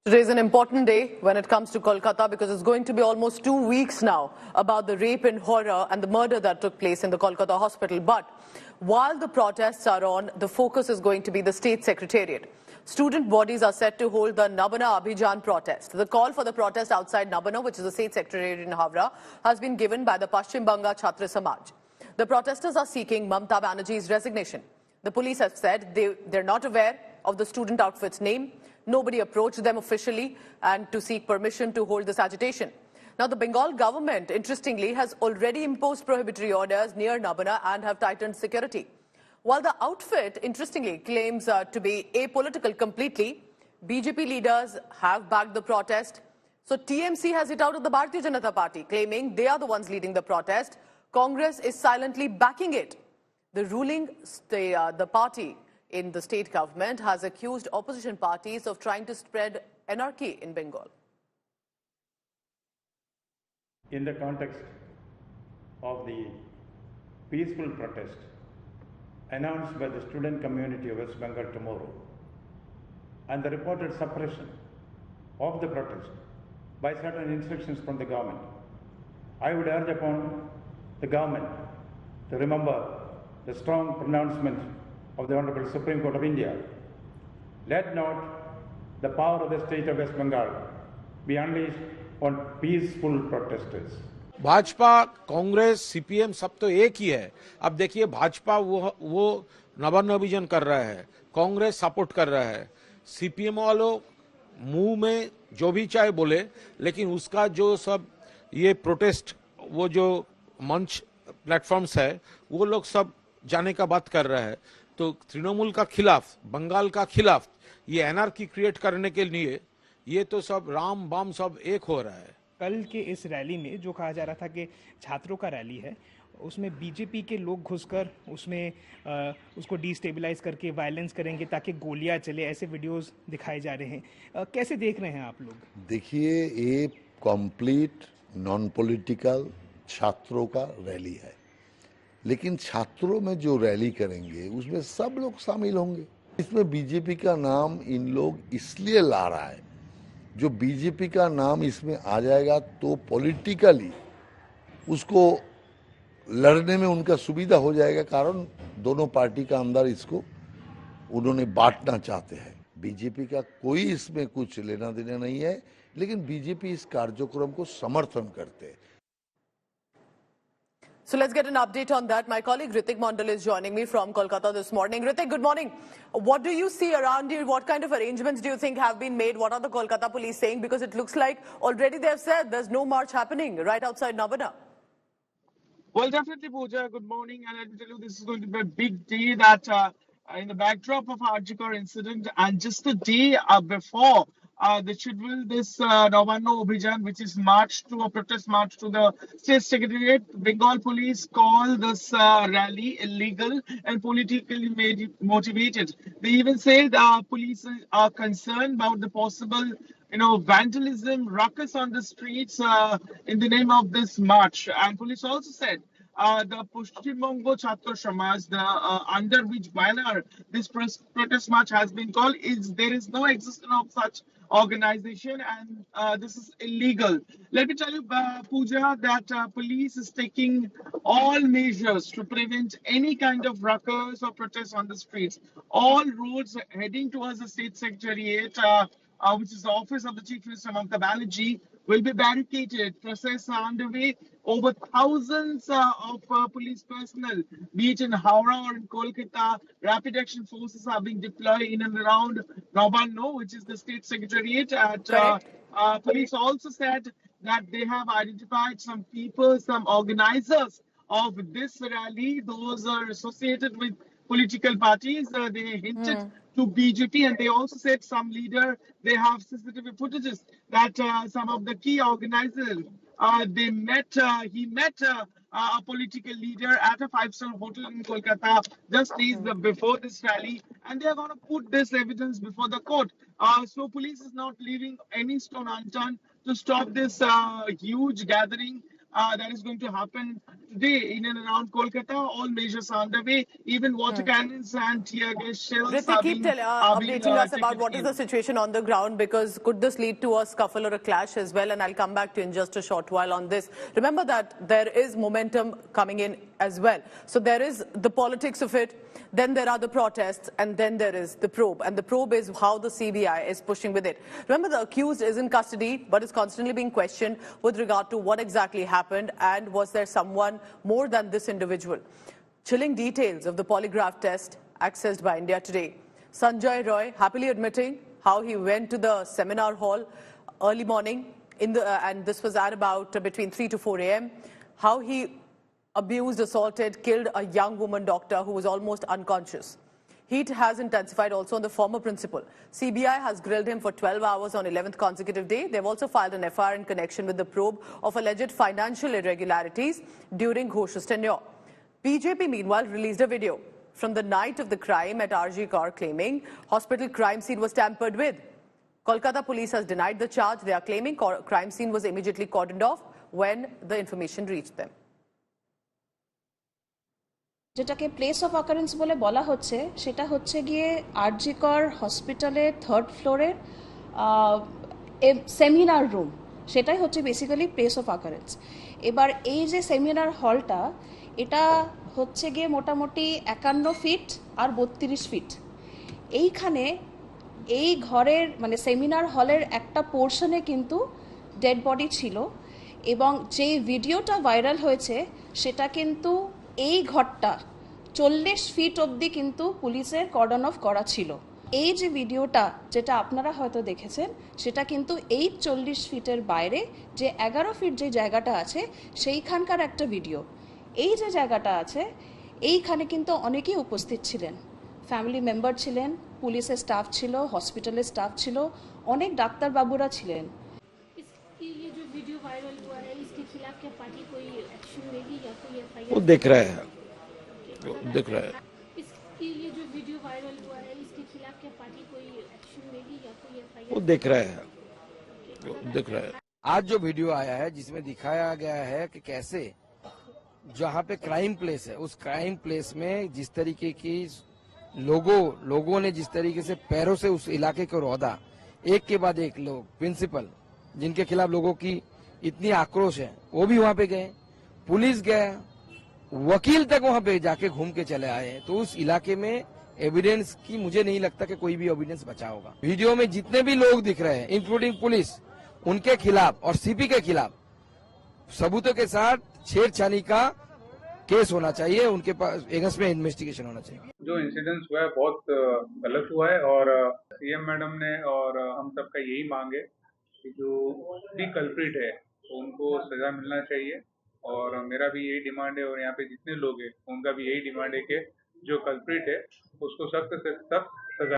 Today is an important day when it comes to Kolkata because it's going to be almost 2 weeks now about the rape and horror and the murder that took place in the Kolkata hospital. But while the protests are on, the focus is going to be the state secretariat. Student bodies are set to hold the Nabana Abhijan protest. The call for the protest outside Nabana, which is the state secretariat in Havra, has been given by the Paschim Banga Chhatra Samaj. The protesters are seeking Mamata Banerjee's resignation. The police have said they're not aware of the student outfit's name. Nobody approached them officially and to seek permission to hold this agitation. Now, the Bengal government, interestingly, has already imposed prohibitory orders near Nabana and have tightened security. While the outfit, interestingly, claims to be apolitical completely, BJP leaders have backed the protest. So TMC has hit out at the Bharatiya Janata Party, claiming they are the ones leading the protest. Congress is silently backing it. The ruling, the party in the state government has accused opposition parties of trying to spread anarchy in Bengal. In the context of the peaceful protest announced by the student community of West Bengal tomorrow and the reported suppression of the protest by certain instructions from the government, I would urge upon the government to remember the strong pronouncement of the Honorable Supreme Court of India. Let not the power of the state of West Bengal be unleashed on peaceful protesters. Bhajpa, Congress, CPM सब तो एक ही है। अब देखिए भाजपा वो नबान्न अभियान कर रहा है, कांग्रेस सपोर्ट कर रहा है, सीपीएम वालों मुंह में जो भी चाहे बोले, लेकिन उसका जो सब ये प्रोटेस्ट वो जो मंच प्लेटफॉर्म्स है वो लोग सब जाने का बात कर रहा है। तो तृणमूल का खिलाफ, बंगाल का खिलाफ ये एनआरकी क्रिएट करने के लिए ये तो सब राम बाम सब एक हो रहा है। कल के इस रैली में जो कहा जा रहा था कि छात्रों का रैली है, उसमें बीजेपी के लोग घुसकर उसमें उसको डिस्टेबलाइज करके वायलेंस करेंगे ताकि गोलियां चले, ऐसे वीडियोस दिखाए जा रहे हैं। कैसे देख रहे हैं आप लोग? देखिए, ये कंप्लीट नॉन पॉलिटिकल छात्रों का रैली है, लेकिन छात्रों में जो रैली करेंगे उसमें सब लोग शामिल होंगे। इसमें बीजेपी का नाम इन लोग इसलिए ला रहा है, जो बीजेपी का नाम इसमें आ जाएगा तो पॉलिटिकली उसको लड़ने में उनका सुविधा हो जाएगा, कारण दोनों पार्टी का अंदर इसको उन्होंने बांटना चाहते हैं। बीजेपी का कोई इसमें कुछ लेना देना नहीं है, लेकिन बीजेपी इस कार्यक्रम को समर्थन करते हैं। So let's get an update on that. My colleague Ritik Mandal is joining me from Kolkata this morning. Ritik, good morning. What do you see around you? What kind of arrangements do you think have been made? What are the Kolkata police saying? Because it looks like already they have said there's no march happening right outside Nabana. Well, definitely, Pooja. Good morning. And let me tell you, this is going to be a big day that in the backdrop of Arjikar incident and just the day before the schedule, this Navanno Abhijan, which is a protest march to the state secretariat. Bengal police call this rally illegal and politically motivated. They even say the police are concerned about the possible vandalism, ruckus on the streets in the name of this march. And police also said the Paschim Banga Chhatra Samaj, under which banner this protest march has been called, there is no existence of such organization, and this is illegal. Let me tell you, Pooja, that police is taking all measures to prevent any kind of ruckus or protests on the streets. All roads heading towards the state secretariat, which is the office of the Chief Minister Mamata Banerjee, will be barricaded. Process are underway. Over thousands of police personnel, be it in Howrah or in Kolkata, rapid action forces are being deployed in and around Nabanno, which is the state secretariat. Police also said that they have identified some people, some organizers of this rally. Those are associated with political parties. They hinted to BJP, and they also said some leader, they have CCTV footages that some of the key organizers, he met a political leader at a five-star hotel in Kolkata just days before this rally, and they are going to put this evidence before the court. So police is not leaving any stone unturned to stop this huge gathering that is going to happen today in and around Kolkata. All measures are underway. Even water cannons and tear gas shells Ritik, keep are being updating us about taken what is in. the situation on the ground, because could this lead to a scuffle or a clash as well? And I'll come back to you in just a short while on this. Remember that there is momentum coming in as well. So there is the politics of it, then there are the protests, and then there is the probe. And the probe is how the CBI is pushing with it. Remember, the accused is in custody, but is constantly being questioned with regard to what exactly happened and was there someone more than this individual. Chilling details of the polygraph test accessed by India Today. Sanjay Roy happily admitting how he went to the seminar hall early morning, and this was at about between 3 to 4 a.m., how he abused, assaulted, killed a young woman doctor who was almost unconscious. Heat has intensified also on the former principal. CBI has grilled him for 12 hours on 11th consecutive day. They've also filed an FIR in connection with the probe of alleged financial irregularities during Ghosh's tenure. BJP, meanwhile, released a video from the night of the crime at RG Kar claiming hospital crime scene was tampered with. Kolkata police has denied the charge. They are claiming crime scene was immediately cordoned off when the information reached them. যেটাকে place of occurrence বলে বলা হচ্ছে সেটা হচ্ছে গিয়ে আরজি কর হসপিটালের 3rd ফ্লোরের সেমিনার রুম, সেটাই হচ্ছে বেসিক্যালি প্লেস অফ অকারেন্স। এবার এই যে সেমিনার হলটা, এটা হচ্ছে গিয়ে মোটামুটি 51 ফিট আর 32 ফিট। এইখানে এই ঘরের মানে সেমিনার হলের একটা পোর্শনে কিন্তু ডেড বডি ছিল, এবং যে ভিডিওটা ভাইরাল হয়েছে সেটা কিন্তু এই ঘরটা 40 ফিট অবধি কিন্তু পুলিশের কর্ডন অফ করা ছিল। এই যে ভিডিওটা যেটা আপনারা হয়তো দেখেছেন সেটা কিন্তু এই 40 ফিটের বাইরে যে 11 ফিট যে জায়গাটা আছে সেইখানকার একটা ভিডিও। এই যে জায়গাটা আছে এইখানে কিন্তু অনেকেই উপস্থিত ছিলেন, ফ্যামিলি মেম্বার ছিলেন, পুলিশের স্টাফ ছিল, হসপিটালের স্টাফ ছিল, অনেক ডাক্তারবাবুরা ছিলেন। ये जो वीडियो वायरल हुआ है इसके खिलाफ क्या पार्टी कोई एक्शन लेगी या कोई एफआईआर? वो देख रहे हैं, देख रहे हैं। इसके लिए जो वीडियो वायरल हुआ है इसके खिलाफ क्या पार्टी कोई एक्शन लेगी या कोई एफआईआर? वो देख रहे हैं, देख रहे हैं। आज जो वीडियो आया है जिसमें दिखाया गया है कि कैसे जहां पे क्राइम प्लेस है उस क्राइम प्लेस में जिस तरीके की लोगों ने जिस तरीके से पैरों से उस इलाके को रौदा, एक के बाद एक लोग प्रिंसिपल जिनके खिलाफ लोगों की इतनी आक्रोश है वो भी वहां पे गए, पुलिस गया, वकील तक वहां पे जाके घूम के चले आए। तो उस इलाके में एविडेंस की मुझे नहीं लगता कि कोई भी एविडेंस बचा होगा। वीडियो में जितने भी लोग दिख रहे हैं इंक्लूडिंग पुलिस, उनके खिलाफ और सीपी के खिलाफ सबूतों के साथ छेड़छाड़ी का केस होना चाहिए, उनके पास एगेंस्ट में इन्वेस्टिगेशन होना चाहिए। जो इंसिडेंस हुआ है बहुत गलत हुआ है और सीएम मैडम ने और हम सबका यही मांग है कि जो भी कल्प्रिट है उनको सजा मिलना चाहिए। और मेरा भी यही डिमांड है और यहाँ पे जितने लोग हैं उनका भी यही डिमांड है कि जो कल्प्रिट है उसको सख्त से सख्त